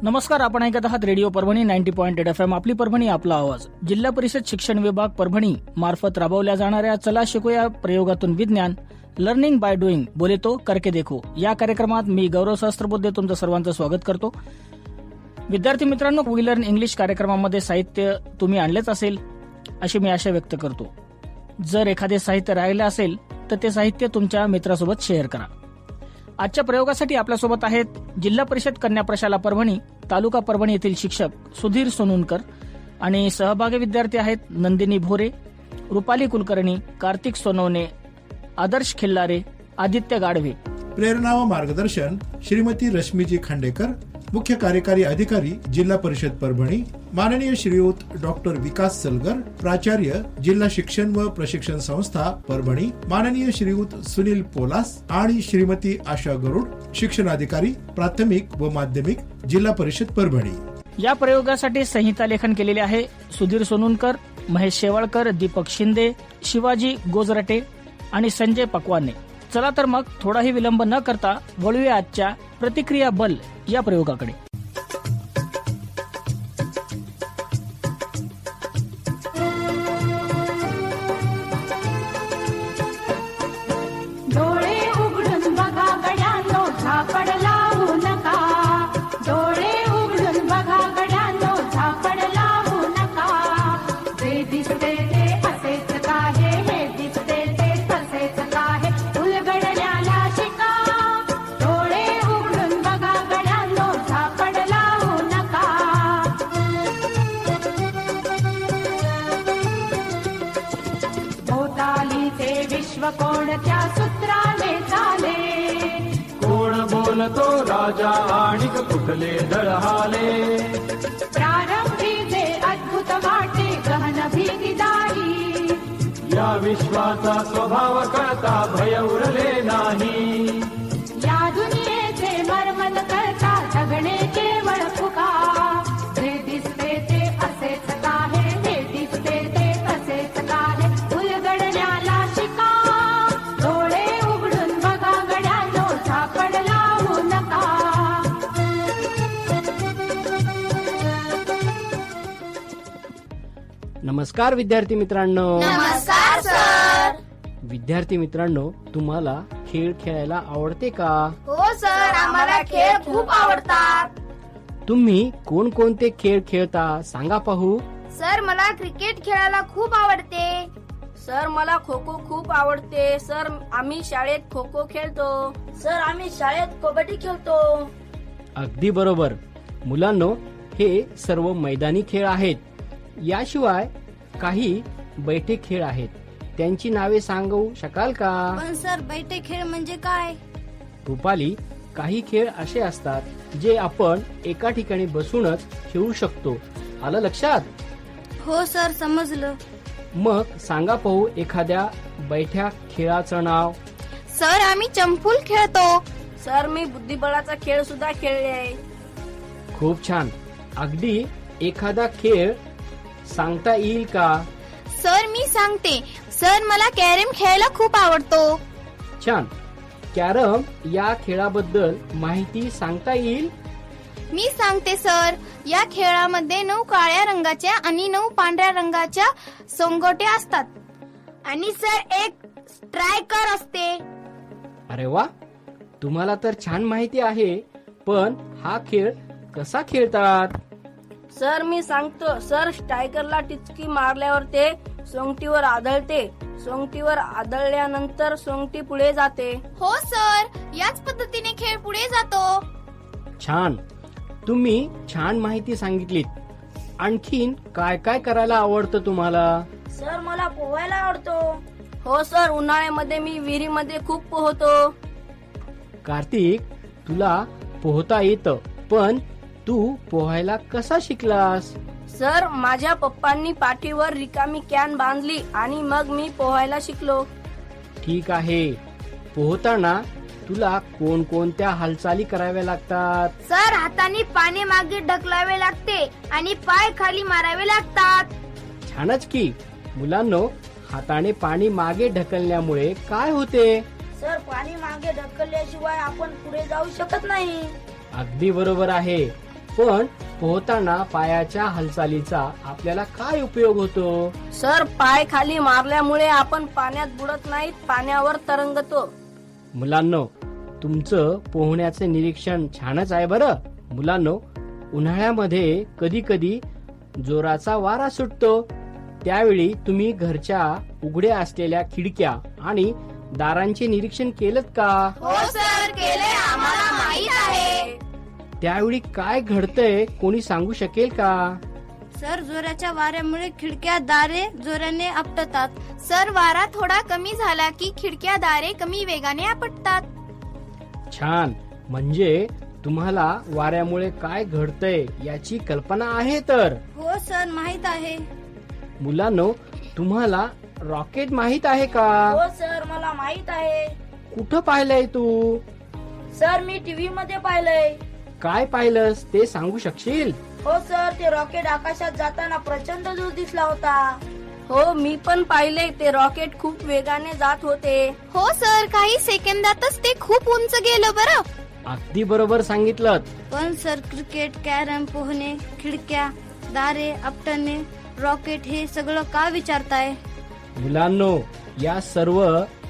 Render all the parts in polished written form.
नमस्कार, आपण ऐकत आहात रेडिओ परभणी 90.8 FM. आपली परभणी, आपला आवाज. जिल्हा परिषद शिक्षण विभाग परभणी मार्फत राबवल्या जाणाऱ्या चला शिकूया प्रयोगातून विज्ञान, लर्निंग बाय डुईंग, बोले तो करके देखो या कार्यक्रमात मी गौरव सहस्त्रबुद्धे तुमचं सर्वांचं स्वागत करतो. विद्यार्थी मित्रांनो, वी लर्न इंग्लिश कार्यक्रमामध्ये साहित्य तुम्ही आणलेच असेल अशी मी आशा व्यक्त करतो. जर एखादे साहित्य राहिले असेल तर ते साहित्य तुमच्या मित्रासोबत शेअर करा. आजच्या प्रयोगासाठी आपल्यासोबत आहेत जिल्हा परिषद कन्या प्रशाला परभणी, तालुका परभणी येथील शिक्षक सुधीर सोनुनकर आणि सहभागी विद्यार्थी आहेत नंदिनी भोरे, रुपाली कुलकर्णी, कार्तिक सोनवणे, आदर्श खिल्लारे, आदित्य गाढवे. प्रेरणा व मार्गदर्शन श्रीमती रश्मीजी खांडेकर, मुख्य कार्यकारी अधिकारी जिल्हा परिषद परभणी, माननीय श्रीयुत डॉक्टर विकास सलगर, प्राचार्य जिल्हा शिक्षण व प्रशिक्षण संस्था परभणी, माननीय श्रीयुत सुनील पोलास आणि श्रीमती आशा गरुड, शिक्षणाधिकारी प्राथमिक व माध्यमिक जिल्हा परिषद परभणी. या प्रयोगासाठी संहिता लेखन केलेले आहे सुधीर सोनुनकर, महेश शेवाळकर, दीपक शिंदे, शिवाजी गोजरटे आणि संजय पकवाने. चला तर मग थोडाही विलंब न करता वळूया आजच्या प्रतिक्रिया बल या प्रयोगाकडे. डोळे उघडून बघा गड्यांनो, झापड लावू नका. डोळे उघडून बघा गड्यांनो, झापड लावू नका. जे दिसते ते असेच काहे, हे दिसते ते तसेच काहे, उलगडण्याला शिका. डोळे उघडून बघा गड्यांनो, झापड लावू नका. भोवतालीचे विश्व कोणत्या सूत्राने चाले. कोण बोलतो राजा आणि कुठले दळहाले. प्रारंभी जे अद्भुत वाटे, गहन भीतीदायी. या विश्वाचा स्वभाव कळता भय उरले नाही. या दुनियेचे मर्मन करता जगणे केवळ फुका. जे दिसते ते असेच काहे, हे दिसते ते तसेच काहे, उलगडण्याला शिका. डोळे उघडून बघा गड्यांनो, झापड लावू नका. नमस्कार विद्यार्थी मित्रांनो. नमस्कार सर. विद्यार्थी मित्रांनो, तुम्हाला खेळ खेळायला आवडते का? हो सर, आम्हाला खेळ खूप आवडतात. तुम्ही कोणकोणते खेळ खेळता सांगा पाहू. सर, मला क्रिकेट खेळायला खूप आवडते. सर, मला खो खो खूप आवडते. सर, आम्ही शाळेत खो खो खेळतो. सर, आम्ही शाळेत कबड्डी खेळतो. अगदी बरोबर मुलांनो, हे सर्व मैदानी खेळ आहेत. याशिवाय काही बैठे खेळ आहेत, त्यांची नावे सांगू शकाल का? पण सर, बैठे खेळ म्हणजे काय? रुपाली, काही खेळ असे असतात जे आपण एका ठिकाणी बसूनच खेळू शकतो. आलं लक्षात? हो सर, समजलं. मग सांगा पाहू एखाद्या बैठ्या खेळाचं नाव. सर, आम्ही चंपूल खेळतो. सर, मी बुद्धिबळाचा खेळ सुद्धा खेळले. खूप छान. अगदी एखादा खेळ सांगता येईल का? सर, मी सांगते. सर, मला कॅरम खेळायला खूप आवडतो. छान. कॅरम या खेळाबद्दल माहिती सांगता येईल? मी सांगते सर. या खेळामध्ये 9 काळ्या रंगाच्या आणि 9 पांढऱ्या रंगाच्या सोंगोट्या असतात. आणि सर, एक स्ट्रायकर असते. अरे वा, तुम्हाला तर छान माहिती आहे. पण हा खेळ कसा खेळतात? सर, मी सांगतो. सर, स्ट्रायकरला टिचकी मारल्यावर ते सोंगटीवर आदळते. सोंगटीवर आदळल्यानंतर सोंगटी पुढे जाते. हो सर, याच पद्धतीने खेळ पुढे जातो. छान. तुम्ही छान माहिती सांगितलीत. आणखीन काय काय करायला आवडतं तुम्हाला? सर, मला पोहायला आवडतो. हो सर, उन्हाळ्यामध्ये मी विहिरीमध्ये खूप पोहतो. कार्तिक, तुला पोहता येतं, पण तू पोहायला कसा शिकलास? सर, माझ्या पप्पांनी पाठीवर रिकामी कॅन बांधली आणि मग मी पोहायला शिकलो. ठीक आहे. पोहताना तुला कोणकोणत्या हालचाली कराव्या लागतात? सर, हाताने पाणी मागे ढकलावे लागते आणि पाय खाली मारावे लागतात. छानच की. मुलांनो, हाताने पाणी मागे ढकलण्यामुळे काय होते? सर, पाणी मागे ढकलल्याशिवाय आपण पुढे जाऊ शकत नाही. अगदी बरोबर आहे. पण पोहताना पायाच्या हालचालीचा आपल्याला काय उपयोग होतो? सर, पाय खाली मारल्यामुळे आपण पाण्यात बुडत नाहीत, पाण्यावर तरंगतो. मुलांनो, तुमचं पोहण्याचं निरीक्षण छानच आहे बरं. मुलांनो, उन्हाळ्यामध्ये कधी कधी जोराचा वारा सुटतो. त्यावेळी तुम्ही घरच्या उघड्या असलेल्या खिडक्या आणि दारांचे निरीक्षण केलं का? हो सर, केले, आम्हाला माहित आहे. त्यावेळी काय घडतंय कोणी सांगू शकेल का? सर, जोराच्या वाऱ्यामुळे खिडक्या दारे जोराने आपटतात. सर, वारा थोडा कमी झाला की खिडक्या दारे कमी वेगाने आपटतात. छान, म्हणजे तुम्हाला वाऱ्यामुळे काय घडतंय याची कल्पना आहे तर. हो सर, माहित आहे. मुलांनो, तुम्हाला रॉकेट माहित आहे का? हो सर, मला माहित आहे. कुठं पाहिलंय तू? सर, मी टीव्ही मध्ये पाहिलंय. काय पाहिलंस ते सांगू शकशील? हो सर, ते रॉकेट आकाशात जाताना प्रचंड दूर दिसला होता. हो, मी पण पाहिले. ते रॉकेट खूप वेगाने जात होते. हो सर, काही सेकंदातच ते खूप उंच गेलं बरं. अगदी बरोबर सांगितलं. पण सर, क्रिकेट, कॅरम, पोहणे, खिडक्या, दारे आपटणे, रॉकेट हे सगळं का विचारताय? मुलांनो, या सर्व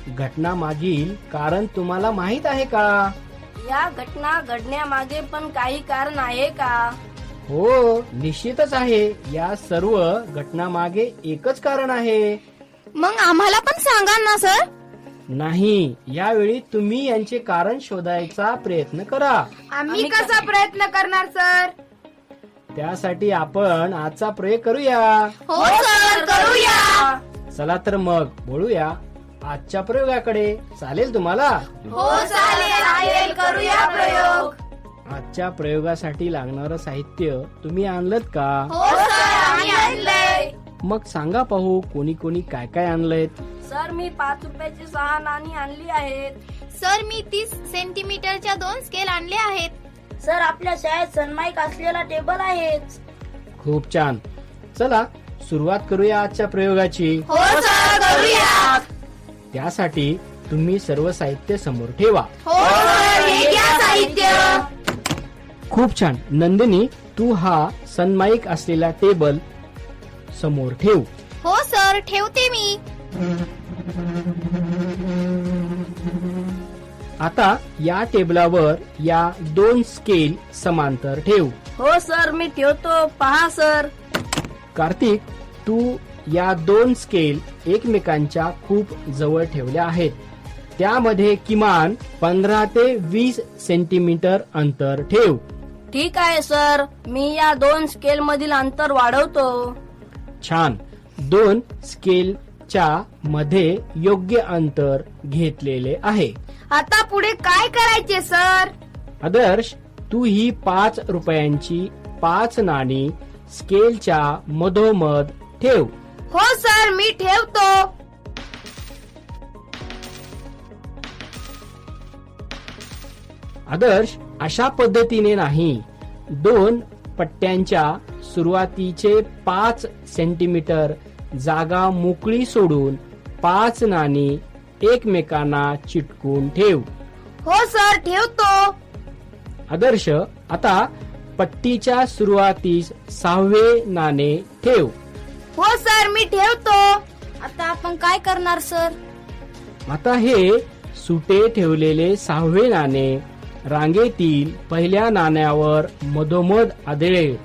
घटना मागील कारण तुम्हाला माहित आहे का? या घटना घडण्यामागे पण काही कारण आहे का? हो, निश्चितच आहे. या सर्व घटनामागे एकच कारण आहे. मग आम्हाला पण सांगा ना सर. नाही, यावेळी तुम्ही यांचे कारण शोधायचा प्रयत्न करा. आम्ही कसा प्रयत्न करणार सर? त्यासाठी आपण आजचा प्रयोग करूया. हो सर, करूया. चला तर मग बोलूया आजच्या प्रयोगाकडे. चालेल तुम्हाला? हो चालेल, करूया प्रयोग. आजच्या प्रयोगासाठी लागणारं साहित्य तुम्ही आणलं का? हो सर, आम्ही आणलंय. मग सांगा पाहू कोणी कोणी काय काय आणलंयत. सर, मी 5 रुपयाची 6 नाणी आणली आहेत. सर, मी 30 सेंटीमीटरच्या 2 स्केल आणले आहेत. सर, आपल्या शाळेत सन्माईक असलेला टेबल आहे. खूप छान. चला सुरुवात करूया आजच्या प्रयोगाची. हो सर, करूया. त्यासाठी तुम्ही सर्व साहित्य समोर ठेवा. हो सर, हे घ्या साहित्य. खूप छान. नंदिनी, तू हा सनमाईक असलेला टेबल समोर ठेव. हो सर, ठेवते मी. आता या टेबलावर या 2 स्केल समांतर ठेव. हो सर, मी ठेवतो. पहा सर. कार्तिक, तू या 2 स्केल एकमेकांच्या खूप जवळ ठेवल्या आहेत. त्यामध्ये किमान 15 ते 20 सेंटीमीटर अंतर ठेव. ठीक आहे सर, मी या 2 स्केल मधील अंतर वाढवतो. छान. 2 स्केलच्या मध्ये योग्य अंतर घेतलेले आहे. आता पुढे काय करायचे सर? आदर्श, तू ही 5 रुपयांची 5 नाणी स्केलच्या मधोमध ठेव. हो सर, मी ठेवतो. आदर्श, अशा पद्धतीने नाही. 2 पट्ट्यांच्या सुरुवातीचे 5 सेंटीमीटर जागा मोकळी सोडून 5 नाणी एकमेकांना चिटकून ठेव. हो सर, ठेवतो. आदर्श, आता पट्टीच्या सुरुवातीस 6वे नाणे ठेव. हो सर, मी ठेवतो. आता आपण काय करणार सर? आता हे सुटे ठेवलेले 6वे नाणे रांगेतील पहिल्या नाण्यावर मधोमध आदळेल.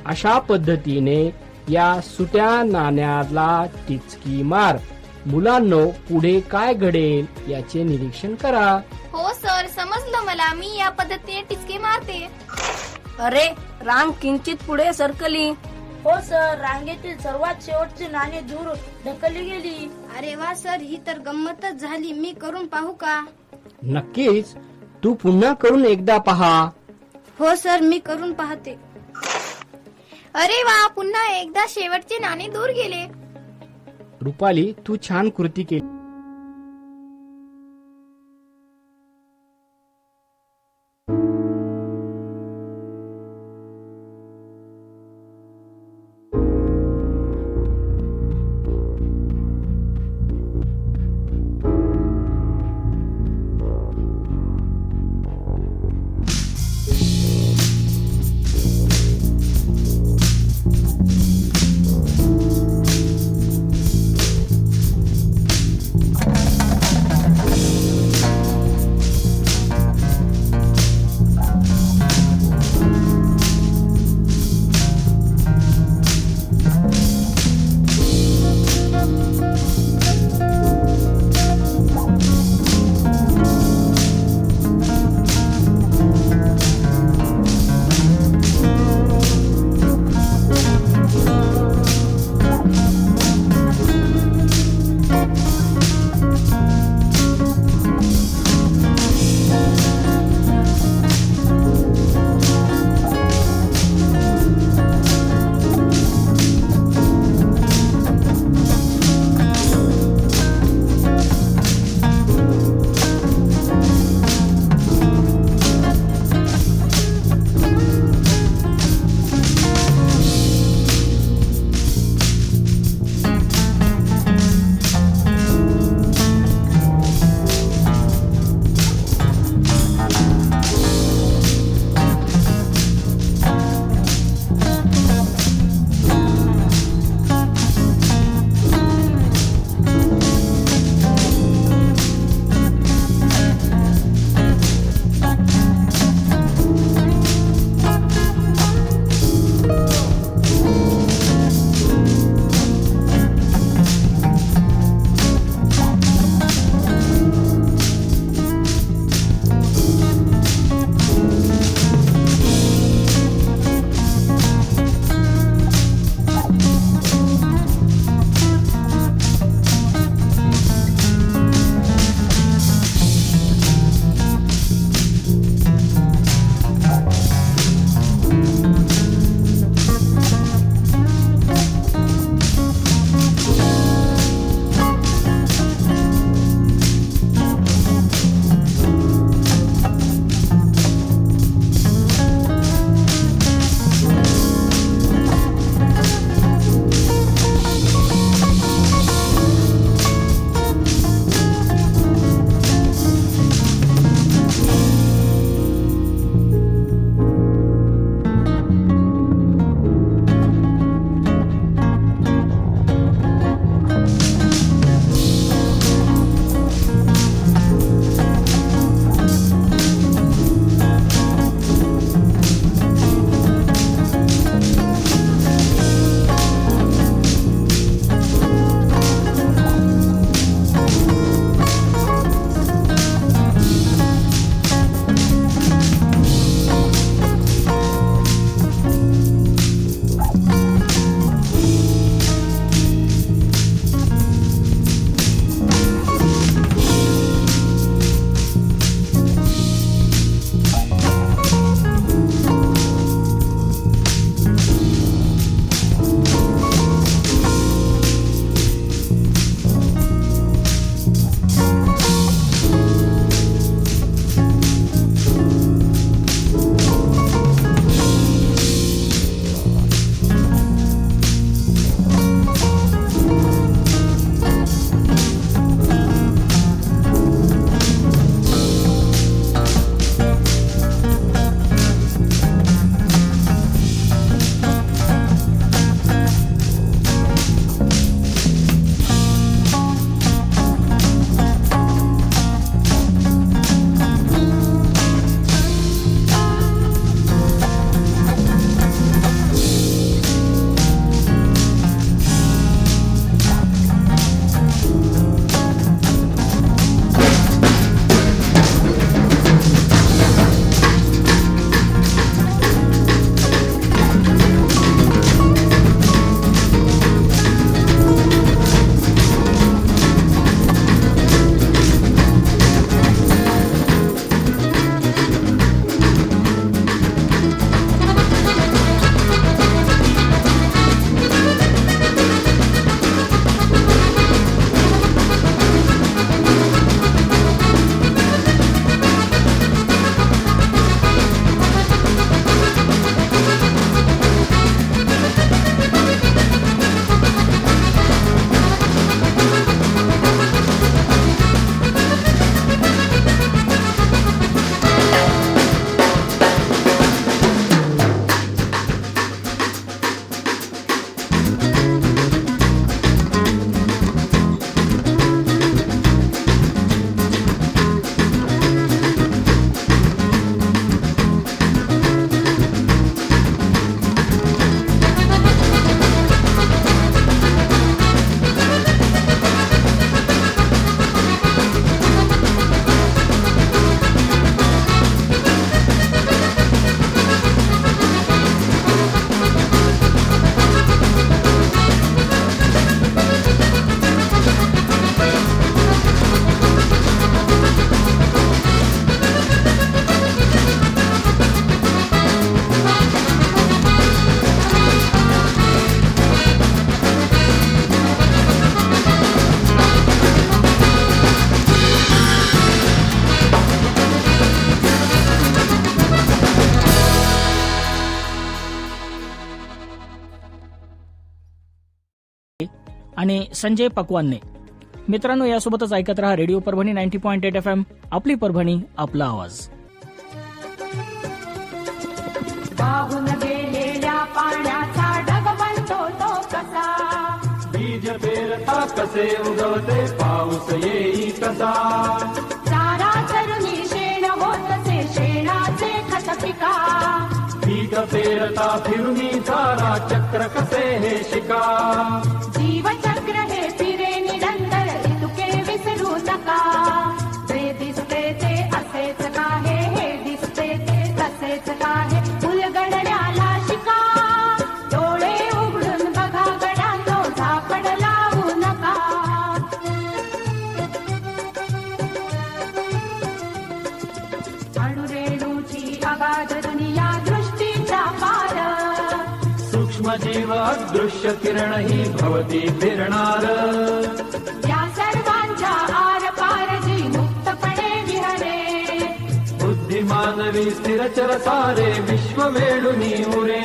अशा पद्धतीने या सुट्या नाण्याला टिचकी मार. मुलांनो, पुढे काय घडेल याचे निरीक्षण करा. हो सर, समजलं मला. मी या पद्धतीने टिचकी मारते. अरे, रांग किंचित पुढे सरकली. हो सर, रांगेतील सर्वात शेवटची नाणी दूर ढकलली गेली. अरे वा सर, ही तर गंमतच झाली. मी करून पाहू का? नक्कीच. तू पुन्हा करून एकदा पहा. हो सर, मी करून पाहते. अरे वा, पुन्हा एकदा शेवटचे नाणे दूर गेले. रुपाली, तू छान कृती केली. आणि संजय पकवानने. मित्रांनो, यासोबतच ऐकत रहा रेडिओ परभणी 90.8 FM. आपली परभणी, आपला आवाज. वाहून गेलेल्या पाण्याचा ढग बनतो तो कसा, बीज पेरता कसे उगवते पाऊस येई कसा, चारा चरुणी शेण होतसे शेणाचे खत पिका, पीक पेरता फिरुनी चारा चक्र कसे हे शिका, जीवचक्र हे फिरे निरंतर ऋतुके विसरू नका, जे दिसते ते असेच काहे, हे दिसते ते तसेच काहे, उलगडण्याला शिका, डोळे उघडून बघा गड्यांनो, झापड लावू नका. अणुरेणूची अगाध दुनिया दृष्टीचा पार, सूक्ष्म जीव अदृश्य किरण ही भवती फिरणार, या सर्वांच्या आर पार जी मुक्तपणे विहरे, बुद्धिमानवी स्थिरचर सारे विश्व वेळुनी उरे,